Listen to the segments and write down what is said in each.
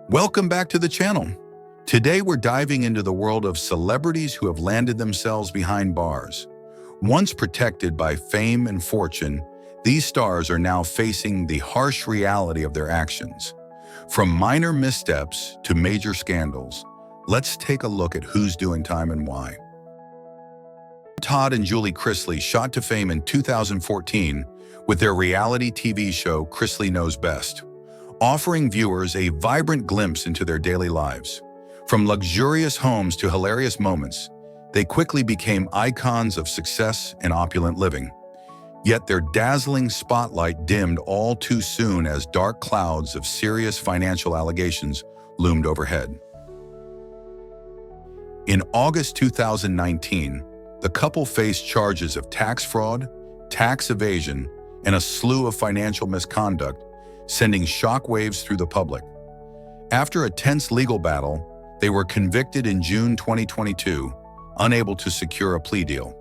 Welcome back to the channel. Today we're diving into the world of celebrities who have landed themselves behind bars. Once protected by fame and fortune, these stars are now facing the harsh reality of their actions. From minor missteps to major scandals, let's take a look at who's doing time and why. Todd and Julie Chrisley shot to fame in 2014 with their reality TV show Chrisley Knows Best, offering viewers a vibrant glimpse into their daily lives. From luxurious homes to hilarious moments, they quickly became icons of success and opulent living. Yet their dazzling spotlight dimmed all too soon as dark clouds of serious financial allegations loomed overhead. In August 2019, the couple faced charges of tax fraud, tax evasion, and a slew of financial misconduct, sending shockwaves through the public. After a tense legal battle, they were convicted in June 2022, unable to secure a plea deal.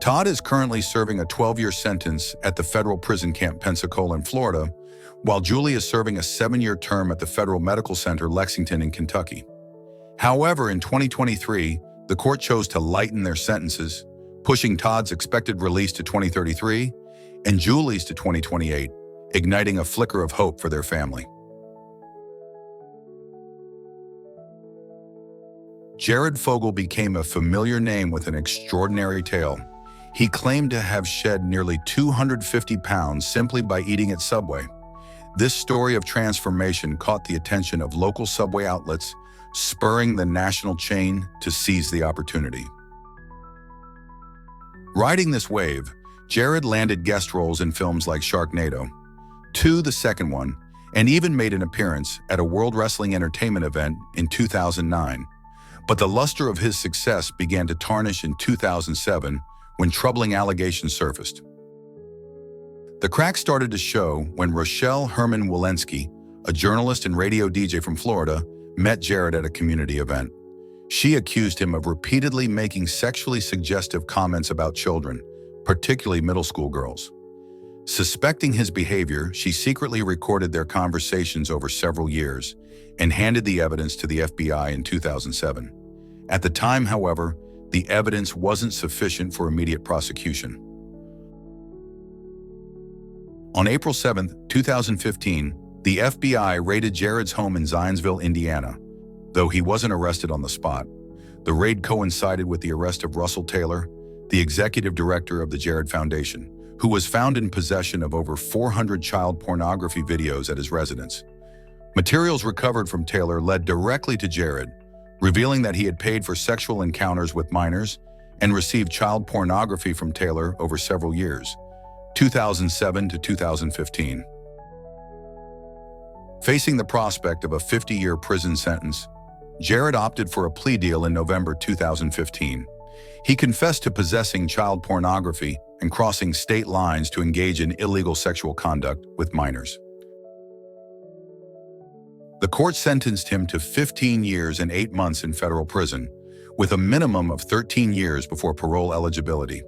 Todd is currently serving a 12-year sentence at the federal prison camp Pensacola in Florida, while Julie is serving a 7-year term at the Federal Medical Center Lexington in Kentucky. However, in 2023, the court chose to lighten their sentences, pushing Todd's expected release to 2033 and Julie's to 2028, igniting a flicker of hope for their family. Jared Fogle became a familiar name with an extraordinary tale. He claimed to have shed nearly 250 pounds simply by eating at Subway. This story of transformation caught the attention of local Subway outlets, spurring the national chain to seize the opportunity. Riding this wave, Jared landed guest roles in films like Sharknado, 2, the second one, and even made an appearance at a World Wrestling Entertainment event in 2009. But the luster of his success began to tarnish in 2007 when troubling allegations surfaced. The crack started to show when Rochelle Herman Walensky, a journalist and radio DJ from Florida, met Jared at a community event. She accused him of repeatedly making sexually suggestive comments about children, particularly middle school girls. Suspecting his behavior, she secretly recorded their conversations over several years and handed the evidence to the FBI in 2007. At the time, however, the evidence wasn't sufficient for immediate prosecution. On April 7, 2015, the FBI raided Jared's home in Zionsville, Indiana. Though he wasn't arrested on the spot, the raid coincided with the arrest of Russell Taylor, the executive director of the Jared Foundation, who was found in possession of over 400 child pornography videos at his residence. Materials recovered from Taylor led directly to Jared, revealing that he had paid for sexual encounters with minors and received child pornography from Taylor over several years, 2007 to 2015. Facing the prospect of a 50-year prison sentence, Jared opted for a plea deal in November 2015. He confessed to possessing child pornography and crossing state lines to engage in illegal sexual conduct with minors. The court sentenced him to 15 years and 8 months in federal prison, with a minimum of 13 years before parole eligibility.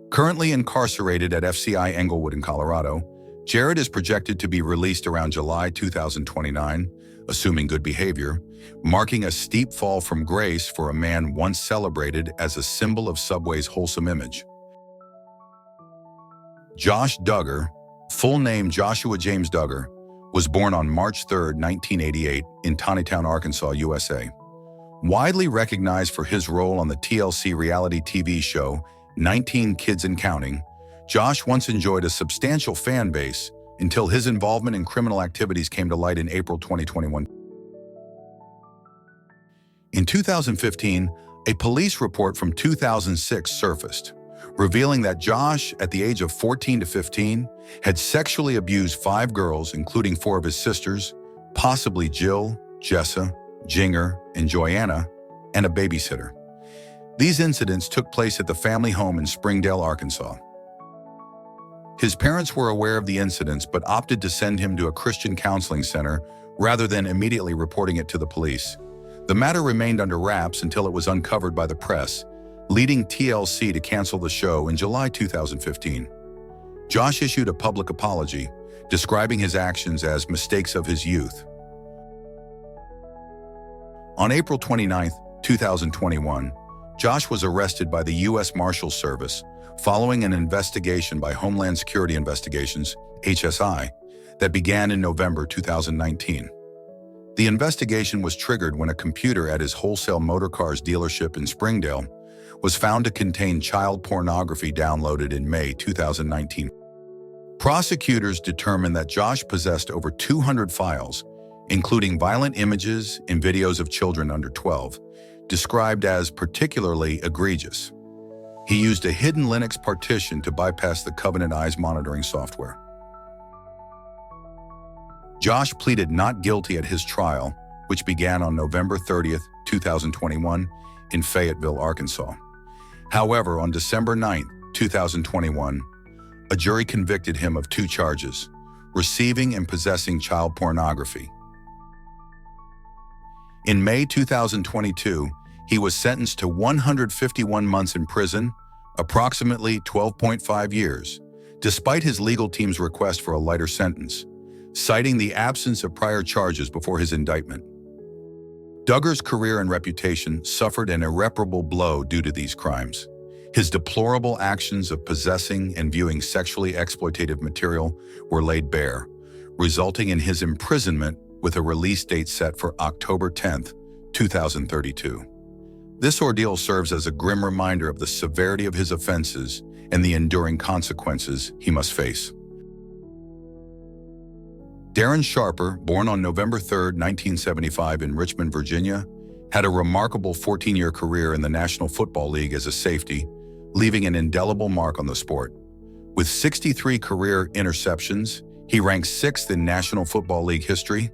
Currently incarcerated at FCI Englewood in Colorado, Jared is projected to be released around July 2029, assuming good behavior, marking a steep fall from grace for a man once celebrated as a symbol of Subway's wholesome image. Josh Duggar, full name Joshua James Duggar, was born on March 3, 1988, in Tawnytown, Arkansas, USA. Widely recognized for his role on the TLC reality TV show 19 Kids and Counting, Josh once enjoyed a substantial fan base until his involvement in criminal activities came to light in April 2021. In 2015, a police report from 2006 surfaced, revealing that Josh, at the age of 14 to 15, had sexually abused 5 girls, including 4 of his sisters, possibly Jill, Jessa, Jinger, and Joanna, and a babysitter. These incidents took place at the family home in Springdale, Arkansas. His parents were aware of the incidents but opted to send him to a Christian counseling center rather than immediately reporting it to the police. The matter remained under wraps until it was uncovered by the press, leading TLC to cancel the show in July 2015. Josh issued a public apology, describing his actions as mistakes of his youth. On April 29, 2021, Josh was arrested by the U.S. Marshals Service following an investigation by Homeland Security Investigations, HSI, that began in November 2019. The investigation was triggered when a computer at his wholesale motor cars dealership in Springdale was found to contain child pornography downloaded in May 2019. Prosecutors determined that Josh possessed over 200 files, including violent images and videos of children under 12, described as particularly egregious. He used a hidden Linux partition to bypass the Covenant Eyes monitoring software. Josh pleaded not guilty at his trial, which began on November 30, 2021, in Fayetteville, Arkansas. However, on December 9, 2021, a jury convicted him of 2 charges: receiving and possessing child pornography. In May 2022, he was sentenced to 151 months in prison, approximately 12.5 years, despite his legal team's request for a lighter sentence, citing the absence of prior charges before his indictment. Duggar's career and reputation suffered an irreparable blow due to these crimes. His deplorable actions of possessing and viewing sexually exploitative material were laid bare, resulting in his imprisonment with a release date set for October 10, 2032. This ordeal serves as a grim reminder of the severity of his offenses and the enduring consequences he must face. Darren Sharper, born on November 3, 1975 in Richmond, Virginia, had a remarkable 14-year career in the National Football League as a safety, leaving an indelible mark on the sport. With 63 career interceptions, he ranks 6th in National Football League history,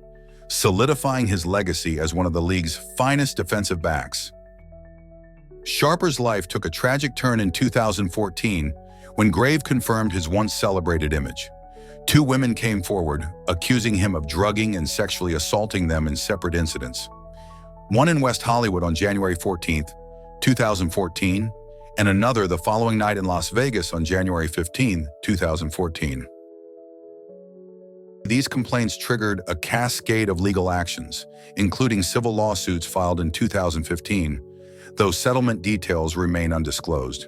solidifying his legacy as one of the league's finest defensive backs. Sharper's life took a tragic turn in 2014 when Grave confirmed his once celebrated image. 2 women came forward, accusing him of drugging and sexually assaulting them in separate incidents. One in West Hollywood on January 14, 2014, and another the following night in Las Vegas on January 15, 2014. These complaints triggered a cascade of legal actions, including civil lawsuits filed in 2015, though settlement details remain undisclosed.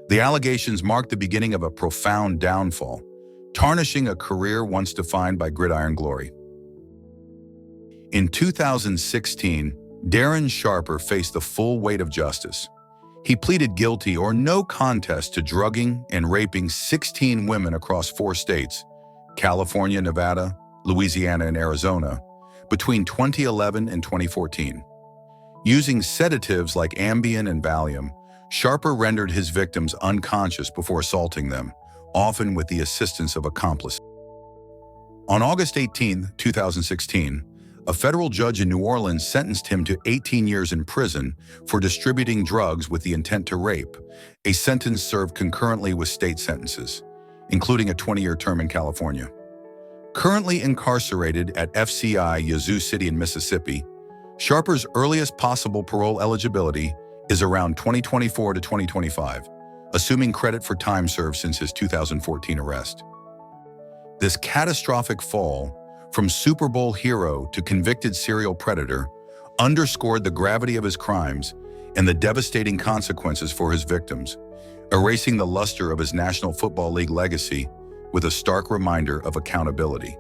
The allegations marked the beginning of a profound downfall, tarnishing a career once defined by gridiron glory. In 2016, Darren Sharper faced the full weight of justice. He pleaded guilty or no contest to drugging and raping 16 women across 4 states, California, Nevada, Louisiana, and Arizona, between 2011 and 2014. Using sedatives like Ambien and Valium, Sharper rendered his victims unconscious before assaulting them, often with the assistance of accomplices. On August 18, 2016, a federal judge in New Orleans sentenced him to 18 years in prison for distributing drugs with the intent to rape, a sentence served concurrently with state sentences, including a 20-year term in California. Currently incarcerated at FCI Yazoo City in Mississippi, Sharper's earliest possible parole eligibility is around 2024 to 2025, assuming credit for time served since his 2014 arrest. This catastrophic fall from Super Bowl hero to convicted serial predator underscored the gravity of his crimes and the devastating consequences for his victims, erasing the luster of his National Football League legacy with a stark reminder of accountability.